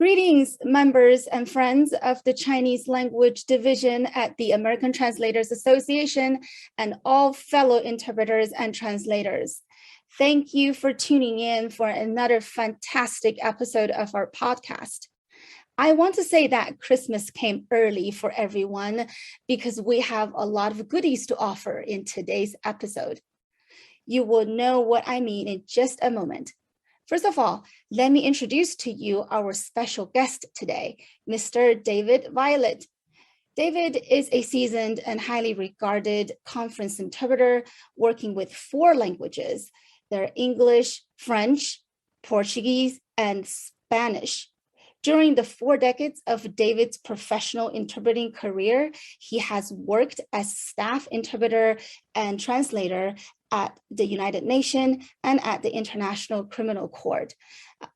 Greetings, members and friends of the Chinese Language Division at the American Translators Association and all fellow interpreters and translators. Thank you for tuning in for another fantastic episode of our podcast. I want to say that Christmas came early for everyone because we have a lot of goodies to offer in today's episode. You will know what I mean in just a moment. First of all, let me introduce to you our special guest today, Mr. David Violet. David is a seasoned and highly regarded conference interpreter working with 4 languages. They're English, French, Portuguese, and Spanish. During the 4 decades of David's professional interpreting career, he has worked as staff interpreter and translator at the United Nations and at the International Criminal Court.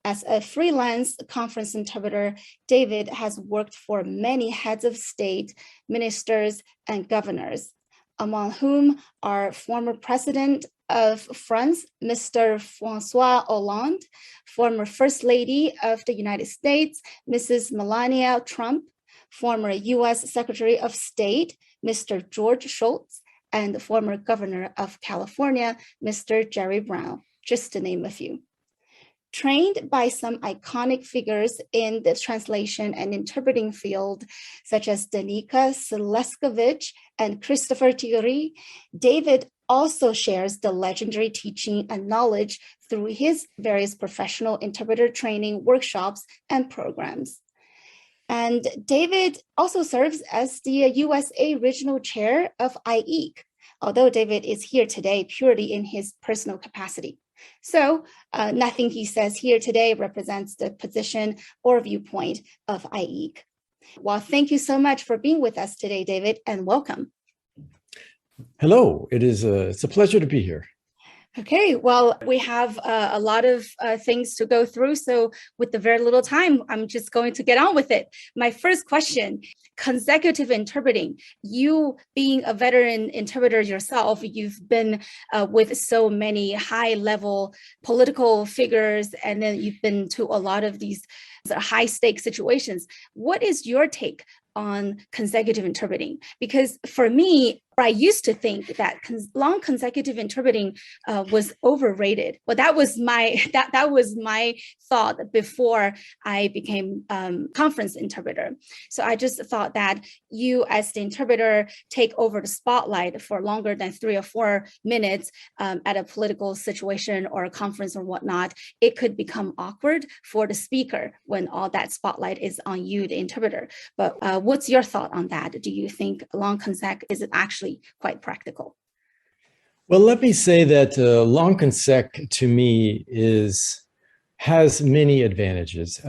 As a freelance conference interpreter, David has worked for many heads of state, ministers, and governors, among whom are former President of France, Mr. François Hollande, former First Lady of the United States, Mrs. Melania Trump, former US Secretary of State, Mr. George Shultz, and former Governor of California, Mr. Jerry Brown, just to name a few. Trained by some iconic figures in the translation and interpreting field, such as Danica Seleskovich and Christopher Thierry, David also shares the legendary teaching and knowledge through his various professional interpreter training workshops and programs. And David also serves as the USA Regional Chair of AIIC, although David is here today purely in his personal capacity. So nothing he says here today represents the position or viewpoint of AIIC. Well, thank you so much for being with us today, David, and welcome. Hello, it's a pleasure to be here. Okay, well, we have a lot of things to go through. So with the very little time, I'm just going to get on with it. My first question, consecutive interpreting. You being a veteran interpreter yourself, you've been with so many high-level political figures, and then you've been to a lot of these high-stake situations. What is your take on consecutive interpreting? Because for me, I used to think that long consecutive interpreting was overrated. Well, that was my thought before I became conference interpreter. So I just thought that you, as the interpreter, take over the spotlight for longer than 3 or 4 minutes at a political situation or a conference or whatnot. It could become awkward for the speaker when all that spotlight is on you, the interpreter. But what's your thought on that? Do you think long consec is it actually quite practical? Well, let me say that long consec to me has many advantages.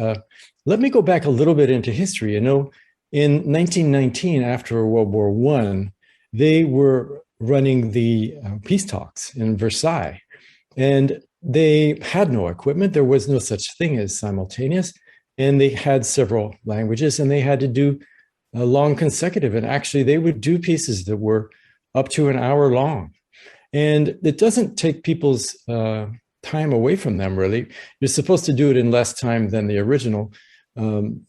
Let me go back a little bit into history. You know, in 1919, after World War I, they were running the peace talks in Versailles, and they had no equipment. There was no such thing as simultaneous, and they had several languages, and they had to do long consecutive. And actually, they would do pieces that were up to an hour long. And it doesn't take people's time away from them, really. You're supposed to do it in less time than the original.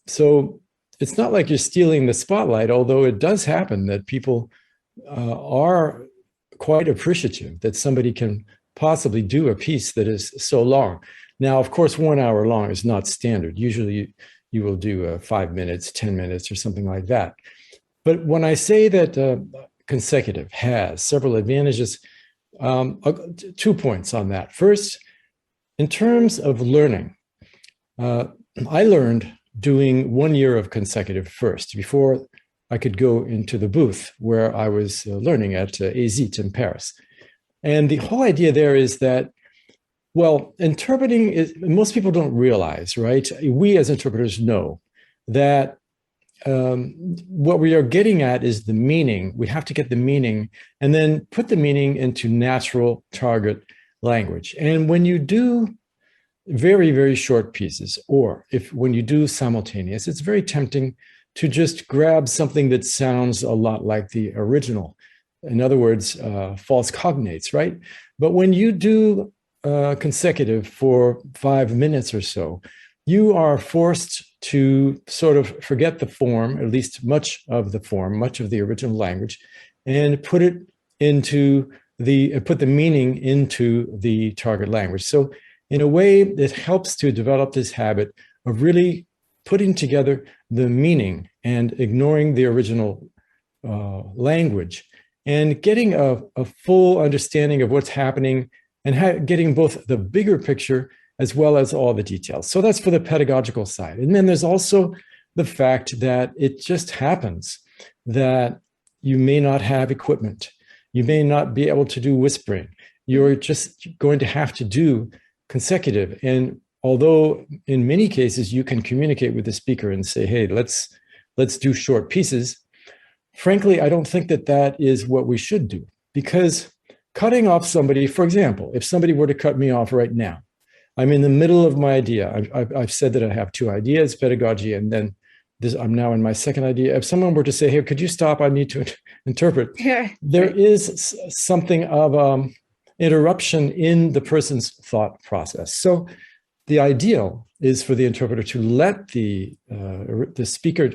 So it's not like you're stealing the spotlight, although it does happen that people are quite appreciative that somebody can possibly do a piece that is so long. Now, of course, 1 hour long is not standard. Usually you will do 5 minutes, 10 minutes, or something like that. But when I say that consecutive has several advantages, 2 points on that. First, in terms of learning, I learned doing 1 year of consecutive first before I could go into the booth where I was learning at AIIC in Paris. And the whole idea there is that, well, interpreting is, most people don't realize, right? We as interpreters know that what we are getting at is the meaning. We have to get the meaning and then put the meaning into natural target language. And when you do very, very short pieces, or when you do simultaneous, it's very tempting to just grab something that sounds a lot like the original. In other words, false cognates, right? But when you do consecutive for 5 minutes or so, you are forced to sort of forget the form, at least much of the form, much of the original language, and put the meaning into the target language. So in a way, it helps to develop this habit of really putting together the meaning and ignoring the original language, and getting a full understanding of what's happening, and getting both the bigger picture as well as all the details. So that's for the pedagogical side. And then there's also the fact that it just happens that you may not have equipment. You may not be able to do whispering. You're just going to have to do consecutive. And although in many cases you can communicate with the speaker and say, hey, let's do short pieces, frankly, I don't think that that is what we should do, because cutting off somebody, for example, if somebody were to cut me off right now, I'm in the middle of my idea. I've said that I have two ideas, pedagogy, and then I'm now in my second idea. If someone were to say, hey, could you stop? I need to interpret. Yeah. There is something of interruption in the person's thought process. So the ideal is for the interpreter to let the speaker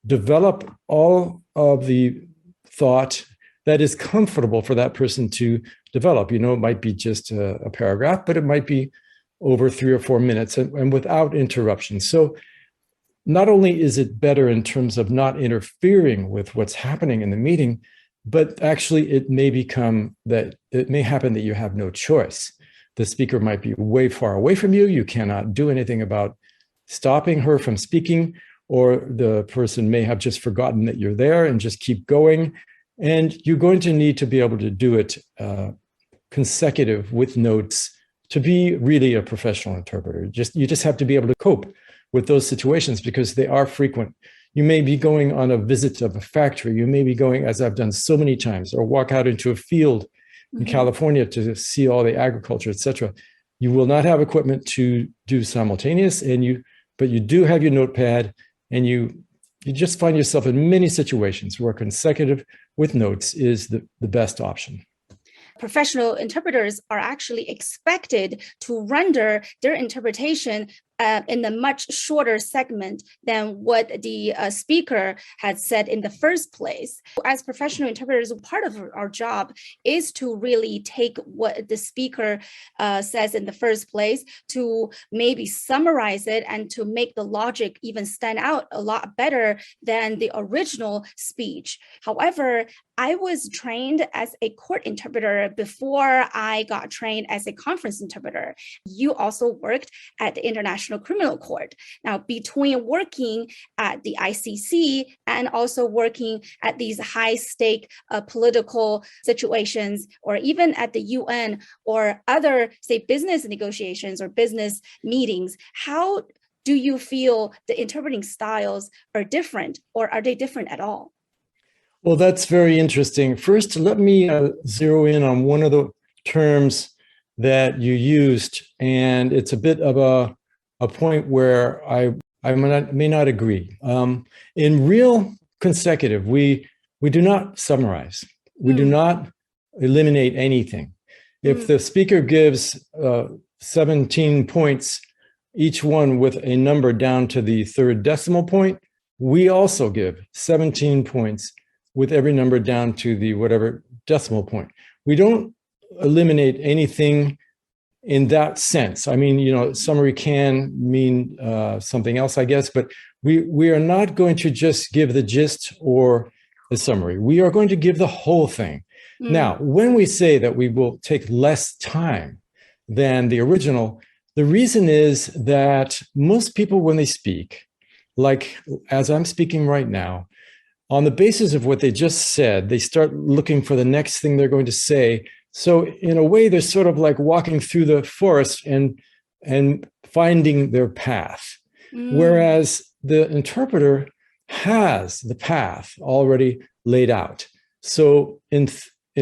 develop all of the thought that is comfortable for that person to develop. It might be just a paragraph, but it might be over 3 or 4 minutes and without interruption. So not only is it better in terms of not interfering with what's happening in the meeting, but actually it may happen that you have no choice. The speaker might be way far away from you. You cannot do anything about stopping her from speaking, or the person may have just forgotten that you're there and just keep going. And you're going to need to be able to do it consecutive with notes to be really a professional interpreter. You just have to be able to cope with those situations, because they are frequent. You may be going on a visit of a factory. You may be going, as I've done so many times, or walk out into a field in California to see all the agriculture, etc. You will not have equipment to do simultaneous, but you do have your notepad, and you just find yourself in many situations where consecutive with notes is the best option. Professional interpreters are actually expected to render their interpretation in a much shorter segment than what the speaker had said in the first place. As professional interpreters, part of our job is to really take what the speaker says in the first place, to maybe summarize it and to make the logic even stand out a lot better than the original speech. However, I was trained as a court interpreter before I got trained as a conference interpreter. You also worked at the International Criminal Court. Now, between working at the ICC and also working at these high-stake political situations, or even at the UN or other, say, business negotiations or business meetings, how do you feel the interpreting styles are different, or are they different at all? Well, that's very interesting. First, let me zero in on one of the terms that you used, and it's a bit of a point where I may not agree. In real consecutive, we do not summarize. We do not eliminate anything. If the speaker gives 17 points, each one with a number down to the third decimal point, we also give 17 points with every number down to the whatever decimal point. We don't eliminate anything in that sense. I mean, summary can mean something else, I guess, but we are not going to just give the gist or the summary. We are going to give the whole thing. Now, when we say that we will take less time than the original, the reason is that most people, when they speak, like as I'm speaking right now, on the basis of what they just said, they start looking for the next thing they're going to say. So in a way, they're sort of like walking through the forest and finding their path. Whereas the interpreter has the path already laid out. So in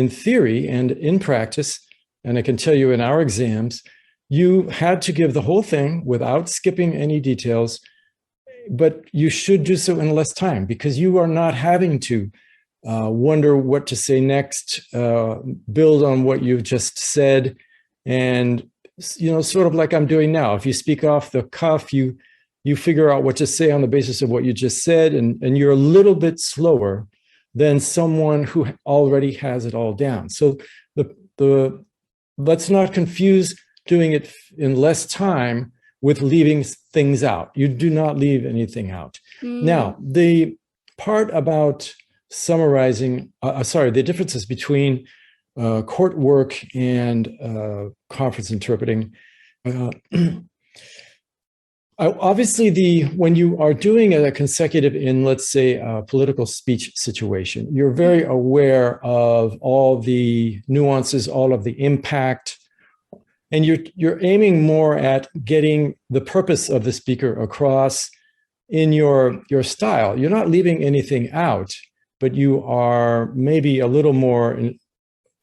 theory and in practice, and I can tell you in our exams, you had to give the whole thing without skipping any details, but you should do so in less time, because you are not having to wonder what to say next, build on what you've just said, and sort of like I'm doing now. If you speak off the cuff, you you figure out what to say on the basis of what you just said, and you're a little bit slower than someone who already has it all down. So the let's not confuse doing it in less time with leaving things out. You do not leave anything out. Now, the part about summarizing, the differences between court work and conference interpreting. Obviously, when you are doing a consecutive in, let's say, a political speech situation, you're very aware of all the nuances, all of the impact, and you're aiming more at getting the purpose of the speaker across in your style. You're not leaving anything out, but you are maybe a little more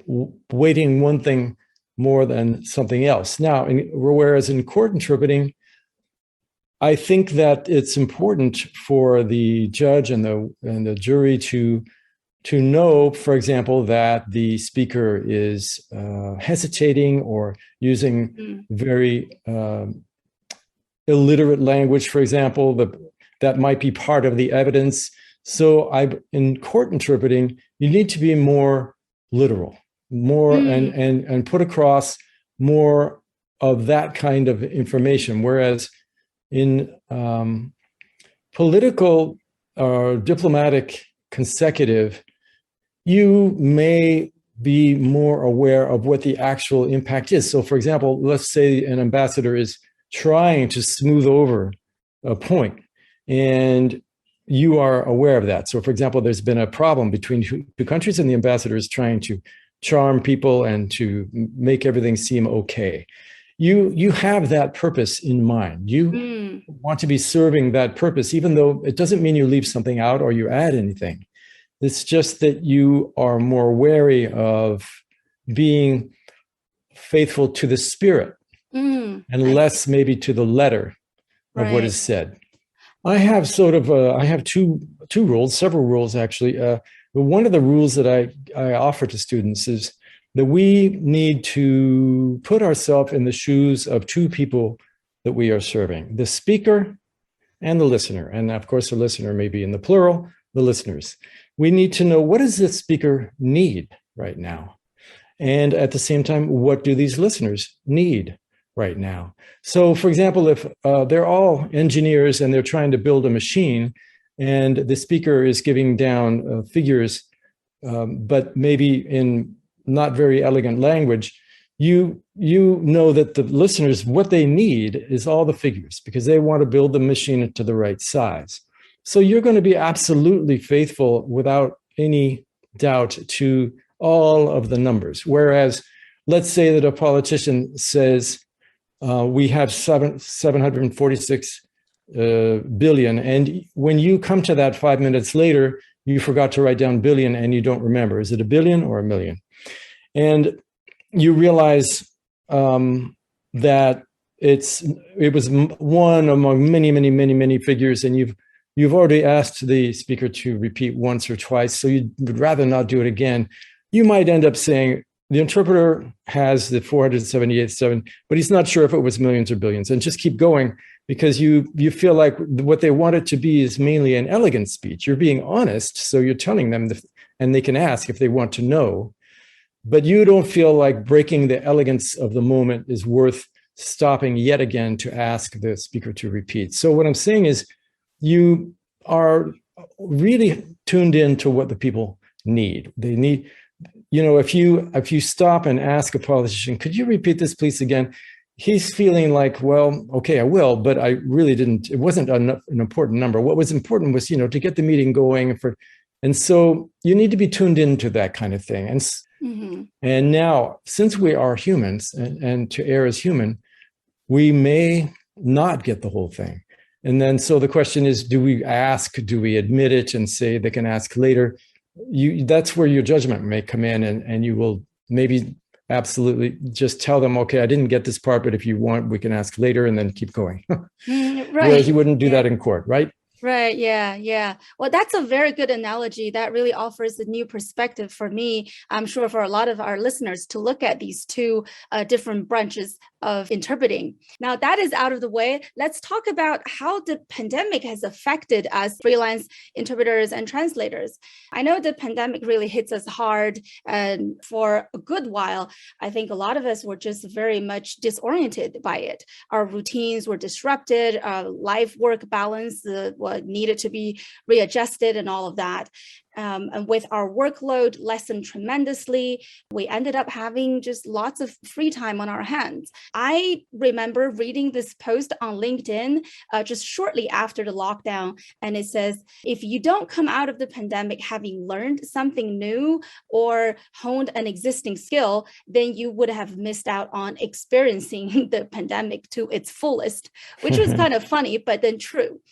weighting one thing more than something else. Now, whereas in court interpreting, I think that it's important for the judge and the jury to know, for example, that the speaker is hesitating or using very illiterate language, for example, that might be part of the evidence. So in court interpreting, you need to be more literal, more and put across more of that kind of information. Whereas in political or diplomatic consecutive, you may be more aware of what the actual impact is. So for example, let's say an ambassador is trying to smooth over a point, and you are aware of that. So for example, there's been a problem between two countries, and the ambassador is trying to charm people and to make everything seem okay. You have that purpose in mind. You want to be serving that purpose, even though it doesn't mean you leave something out or you add anything. It's just that you are more wary of being faithful to the spirit and less maybe to the letter of what is said. I have I have two rules, several rules actually. But one of the rules that I offer to students is that we need to put ourselves in the shoes of two people that we are serving, the speaker and the listener. And of course, the listener may be in the plural, the listeners. We need to know, what does the speaker need right now? And at the same time, what do these listeners need right now? So for example, if they're all engineers and they're trying to build a machine, and the speaker is giving down figures, but maybe in not very elegant language, you know that the listeners, what they need is all the figures, because they want to build the machine to the right size. So you're going to be absolutely faithful without any doubt to all of the numbers. Whereas, let's say that a politician says, we have 746 billion. And when you come to that 5 minutes later, you forgot to write down billion and you don't remember. Is it a billion or a million? And you realize that it was one among many figures, and you've already asked the speaker to repeat once or twice, so you would rather not do it again. You might end up saying, the interpreter has the 478.7, but he's not sure if it was millions or billions, and just keep going, because you feel like what they want it to be is mainly an elegant speech. You're being honest, so you're telling them, and they can ask if they want to know, but you don't feel like breaking the elegance of the moment is worth stopping yet again to ask the speaker to repeat. So what I'm saying is, you are really tuned into what the people need. They need, if you stop and ask a politician, could you repeat this please again? He's feeling like, well, okay, I will, but I really didn't, it wasn't an important number. What was important was, to get the meeting going and so you need to be tuned into that kind of thing. And now, since we are humans and to err as human, we may not get the whole thing. And then, so the question is, do we ask, do we admit it and say they can ask later? That's where your judgment may come in, and you will maybe absolutely just tell them, okay, I didn't get this part, but if you want, we can ask later, and then keep going. Right. Whereas you wouldn't do that in court, right? Right. Yeah. Yeah. Well, that's a very good analogy. That really offers a new perspective for me. I'm sure for a lot of our listeners to look at these two different branches of interpreting. Now that is out of the way. Let's talk about how the pandemic has affected us freelance interpreters and translators. I know the pandemic really hits us hard, and for a good while, I think a lot of us were just very much disoriented by it. Our routines were disrupted, life work balance what needed to be readjusted and all of that. And with our workload lessened tremendously, we ended up having just lots of free time on our hands. I remember reading this post on LinkedIn just shortly after the lockdown, and it says, if you don't come out of the pandemic having learned something new or honed an existing skill, then you would have missed out on experiencing the pandemic to its fullest, which was kind of funny, but then true.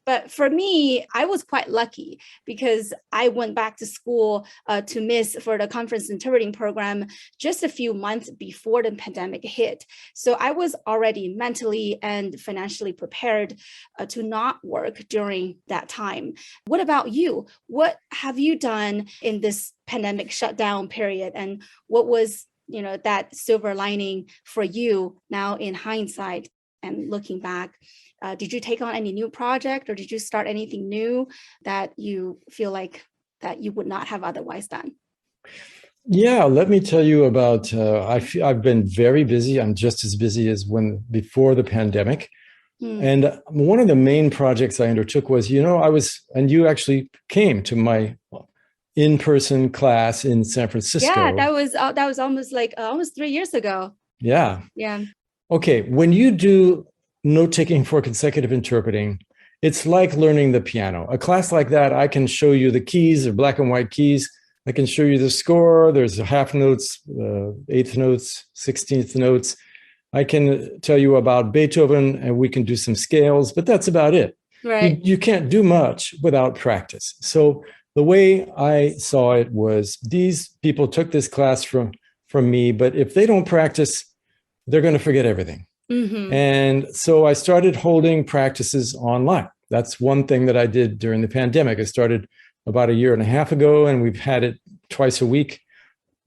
But for me, I was quite lucky because I went back to school to MIIS for the conference interpreting program just a few months before the pandemic hit. So I was already mentally and financially prepared to not work during that time. What about you? What have you done in this pandemic shutdown period? And what was, that silver lining for you now in hindsight and looking back? Did you take on any new project, or did you start anything new that you feel like that you would not have otherwise done? Yeah, let me tell you about, I've been very busy. I'm just as busy as before the pandemic. And one of the main projects I undertook was, and you actually came to my in-person class in San Francisco. Yeah, that was almost 3 years ago. Yeah. Yeah. Okay, when you do note-taking for consecutive interpreting, it's like learning the piano. A class like that, I can show you the keys, the black and white keys. I can show you the score. There's half notes, eighth notes, 16th notes. I can tell you about Beethoven, and we can do some scales, but that's about it. Right. You can't do much without practice. So the way I saw it was, these people took this class from me, but if they don't practice, they're going to forget everything. Mm-hmm. And so I started holding practices online. That's one thing that I did during the pandemic. I started about 1.5 years ago, and we've had it twice a week,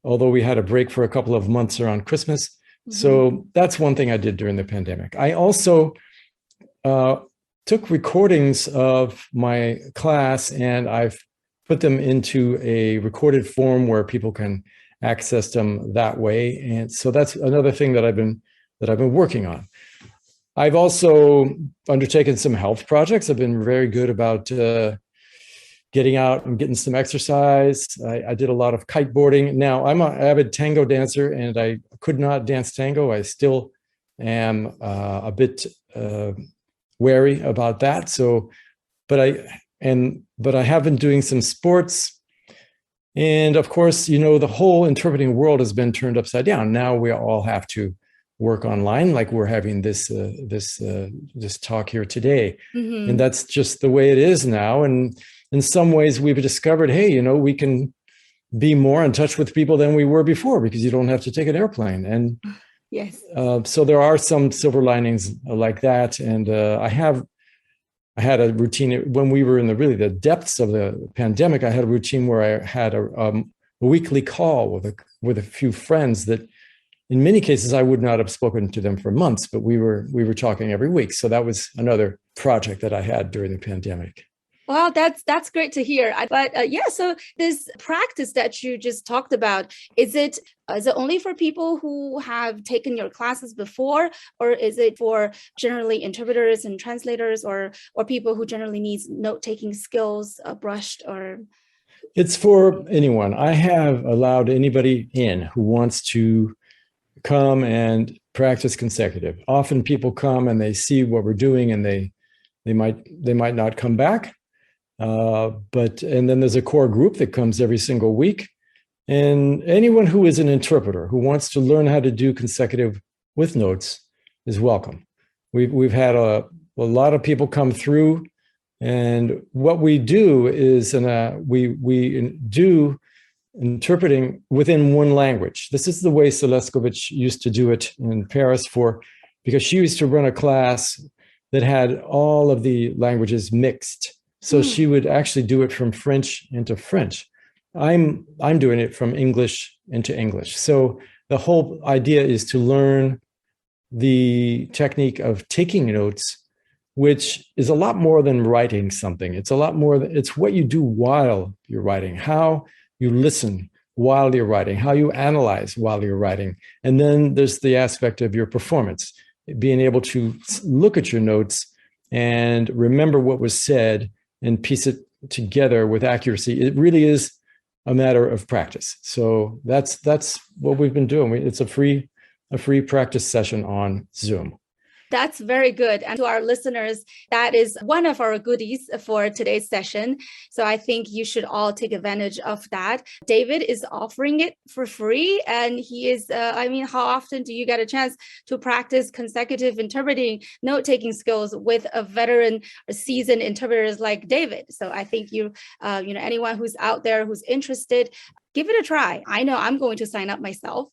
although we had a break for a couple of months around Christmas. Mm-hmm. So that's one thing I did during the pandemic. I also took recordings of my class, and I've put them into a recorded form where people can access them that way. And so that's another thing that I've been working on. I've also undertaken some health projects. I've been very good about getting out and getting some exercise. I did a lot of kiteboarding. Now, I'm an avid tango dancer, and I could not dance tango. I still am a bit wary about that. So, but I have been doing some sports. And of course, the whole interpreting world has been turned upside down. Now we all have to work online, like we're having this talk here today. Mm-hmm. And that's just the way it is now. And in some ways we've discovered, hey, we can be more in touch with people than we were before, because you don't have to take an airplane. And yes. So there are some silver linings like that. And I had a routine when we were in the depths of the pandemic. I had a routine where I had a weekly call with a few friends that, in many cases, I would not have spoken to them for months, but we were talking every week. So that was another project that I had during the pandemic. Well, that's great to hear. But so this practice that you just talked about, is it only for people who have taken your classes before, or is it for generally interpreters and translators, or people who generally need note-taking skills brushed? Or it's for anyone. I have allowed anybody in who wants to come and practice consecutive. Often people come and they see what we're doing, and they might not come back. And then there's a core group that comes every single week. And anyone who is an interpreter who wants to learn how to do consecutive with notes is welcome. We've had a lot of people come through, and what we do is we do interpreting within one language. This is the way Seleskovich used to do it in Paris because she used to run a class that had all of the languages mixed. So she would actually do it from French into French. I'm doing it from English into English. So the whole idea is to learn the technique of taking notes, which is a lot more than writing something. It's a lot more, it's what you do while you're writing, how you listen while you're writing, how you analyze while you're writing. And then there's the aspect of your performance, being able to look at your notes and remember what was said and piece it together with accuracy. It really is a matter of practice. So that's what we've been doing. It's a free practice session on Zoom. That's very good. And to our listeners, that is one of our goodies for today's session. So I think you should all take advantage of that. David is offering it for free. And he is, how often do you get a chance to practice consecutive interpreting, note-taking skills with a veteran or seasoned interpreters like David? So I think anyone who's out there who's interested, give it a try. I know I'm going to sign up myself.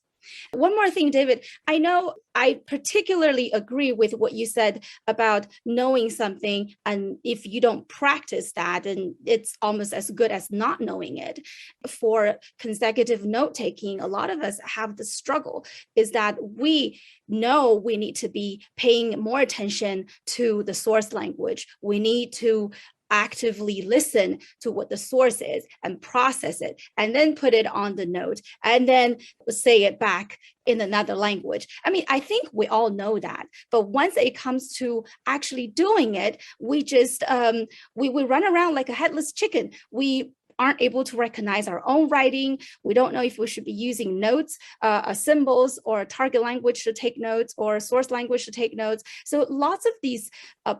One more thing, David, I know I particularly agree with what you said about knowing something. And if you don't practice that, then it's almost as good as not knowing it. For consecutive note-taking, a lot of us have the struggle is that we know we need to be paying more attention to the source language. We need to actively listen to what the source is and process it and then put it on the note and then say it back in another language. I think we all know that, but once it comes to actually doing it, we just, we run around like a headless chicken. We aren't able to recognize our own writing. We don't know if we should be using notes, symbols, or target language to take notes, or source language to take notes. So lots of these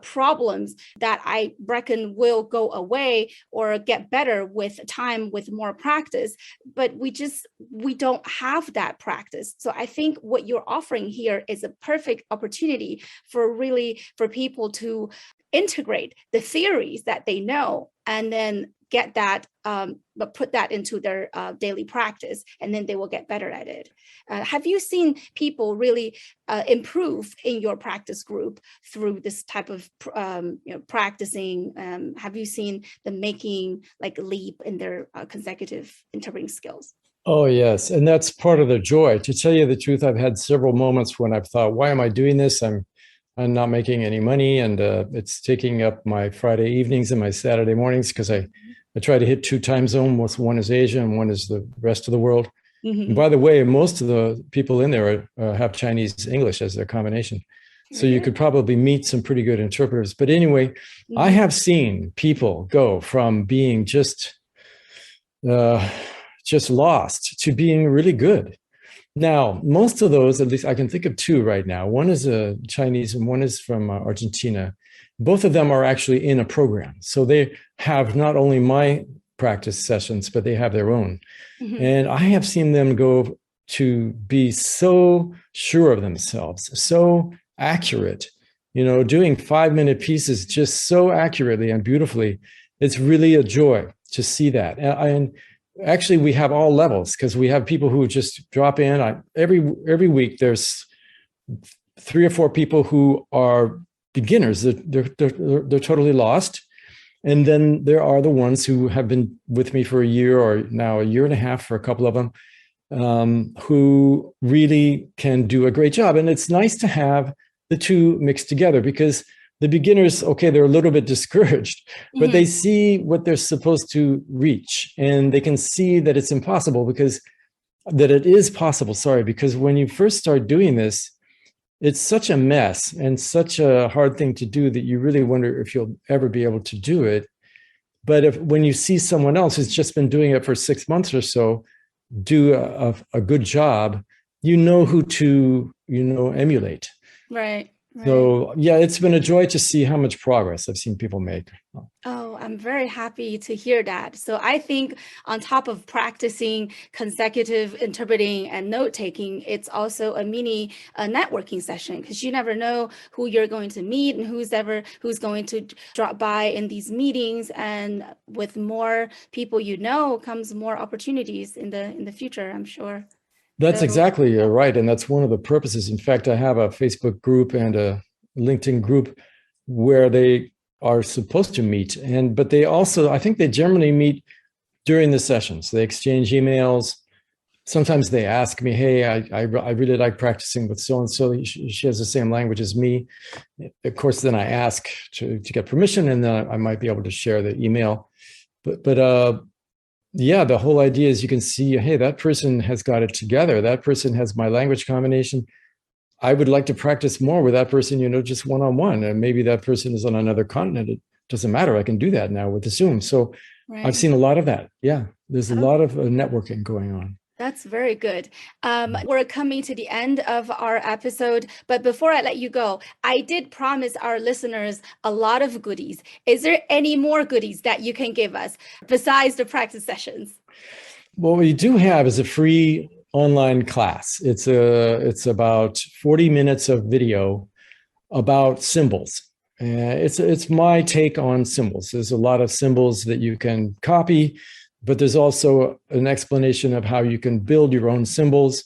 problems that I reckon will go away or get better with time, with more practice, but we don't have that practice. So I think what you're offering here is a perfect opportunity for people to integrate the theories that they know and then get that, but put that into their daily practice, and then they will get better at it. Have you seen people really improve in your practice group through this type of practicing? Have you seen them making like a leap in their consecutive interpreting skills? Oh, yes. And that's part of the joy. To tell you the truth, I've had several moments when I've thought, why am I doing this? I'm not making any money, and it's taking up my Friday evenings and my Saturday mornings because I try to hit 2 time zones. One is Asia and one is the rest of the world. Mm-hmm. And by the way, most of the people in there have Chinese English as their combination. So you could probably meet some pretty good interpreters. But anyway, mm-hmm. I have seen people go from being just lost to being really good. Now, most of those, at least I can think of 2 right now. One is a Chinese and one is from Argentina. Both of them are actually in a program. So they have not only my practice sessions, but they have their own. Mm-hmm. And I have seen them go to be so sure of themselves, so accurate, doing 5-minute pieces just so accurately and beautifully. It's really a joy to see that. And actually, we have all levels because we have people who just drop in. Every week, there's 3 or 4 people who are beginners. They're totally lost. And then there are the ones who have been with me for a year or now a year and a half for a couple of them who really can do a great job. And it's nice to have the 2 mixed together because the beginners, okay, they're a little bit discouraged, but mm-hmm. they see what they're supposed to reach and they can see that it's impossible because when you first start doing this, it's such a mess and such a hard thing to do that you really wonder if you'll ever be able to do it. But when you see someone else who's just been doing it for 6 months or so, do a good job, who to, emulate. Right. So, yeah, it's been a joy to see how much progress I've seen people make. Oh, I'm very happy to hear that. So I think on top of practicing consecutive interpreting and note-taking, it's also a mini networking session because you never know who you're going to meet and who's going to drop by in these meetings. And with more people comes more opportunities in the future, I'm sure. That's exactly right. And that's one of the purposes. In fact, I have a Facebook group and a LinkedIn group where they are supposed to meet. But they also, I think they generally meet during the sessions. They exchange emails. Sometimes they ask me, hey, I really like practicing with so-and-so. She has the same language as me. Of course, then I ask to get permission, and then I might be able to share the email. But yeah, the whole idea is you can see, hey, that person has got it together. That person has my language combination. I would like to practice more with that person, just one-on-one. And maybe that person is on another continent. It doesn't matter. I can do that now with the Zoom. So Right. I've seen a lot of that. Yeah, there's a lot of networking going on. That's very good. We're coming to the end of our episode, but before I let you go, I did promise our listeners a lot of goodies. Is there any more goodies that you can give us besides the practice sessions? What we do have is a free online class. It's about 40 minutes of video about symbols. It's my take on symbols. There's a lot of symbols that you can copy, but there's also an explanation of how you can build your own symbols.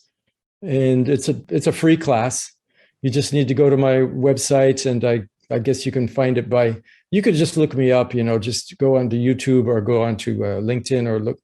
And it's a free class. You just need to go to my website, and I guess you can find it you could just look me up, just go onto YouTube or go onto LinkedIn or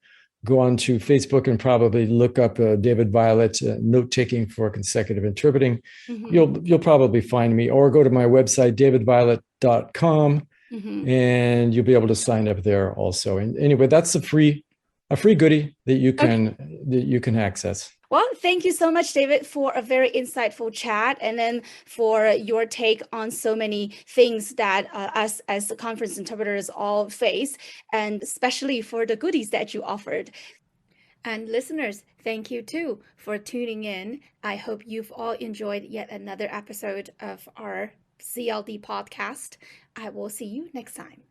go onto Facebook and probably look up David Violet note-taking for consecutive interpreting. Mm-hmm. You'll probably find me, or go to my website, davidviolet.com. Mm-hmm. And you'll be able to sign up there also. And anyway, that's a free goodie that you can access. Well, thank you so much, David, for a very insightful chat, and then for your take on so many things that us as conference interpreters all face, and especially for the goodies that you offered. And listeners, thank you too for tuning in. I hope you've all enjoyed yet another episode of our CLD podcast. I will see you next time.